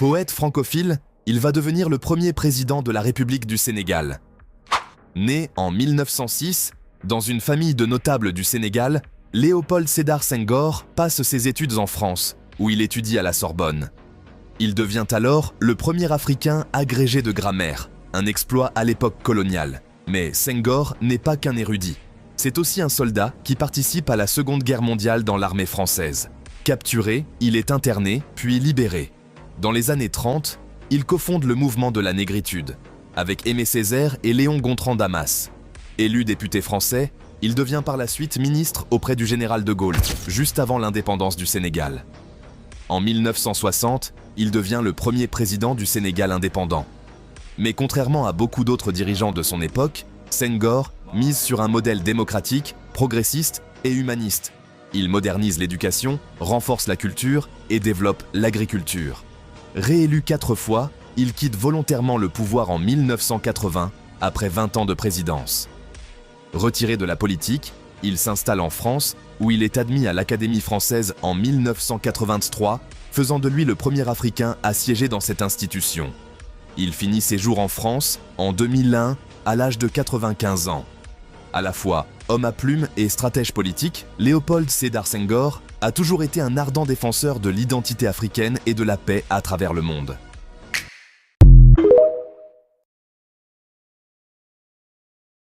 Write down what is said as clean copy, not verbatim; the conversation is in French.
Poète francophile, il va devenir le premier président de la République du Sénégal. Né en 1906, dans une famille de notables du Sénégal, Léopold Sédar Senghor passe ses études en France, où il étudie à la Sorbonne. Il devient alors le premier Africain agrégé de grammaire, un exploit à l'époque coloniale. Mais Senghor n'est pas qu'un érudit. C'est aussi un soldat qui participe à la Seconde Guerre mondiale dans l'armée française. Capturé, il est interné, puis libéré. Dans les années 30, il cofonde le mouvement de la négritude, avec Aimé Césaire et Léon Gontran Damas. Élu député français, il devient par la suite ministre auprès du général de Gaulle, juste avant l'indépendance du Sénégal. En 1960, il devient le premier président du Sénégal indépendant. Mais contrairement à beaucoup d'autres dirigeants de son époque, Senghor mise sur un modèle démocratique, progressiste et humaniste. Il modernise l'éducation, renforce la culture et développe l'agriculture. Réélu 4 fois, il quitte volontairement le pouvoir en 1980, après 20 ans de présidence. Retiré de la politique, il s'installe en France, où il est admis à l'Académie française en 1983, faisant de lui le premier Africain à siéger dans cette institution. Il finit ses jours en France en 2001, à l'âge de 95 ans. À la fois homme à plume et stratège politique, Léopold Sédar Senghor a toujours été un ardent défenseur de l'identité africaine et de la paix à travers le monde.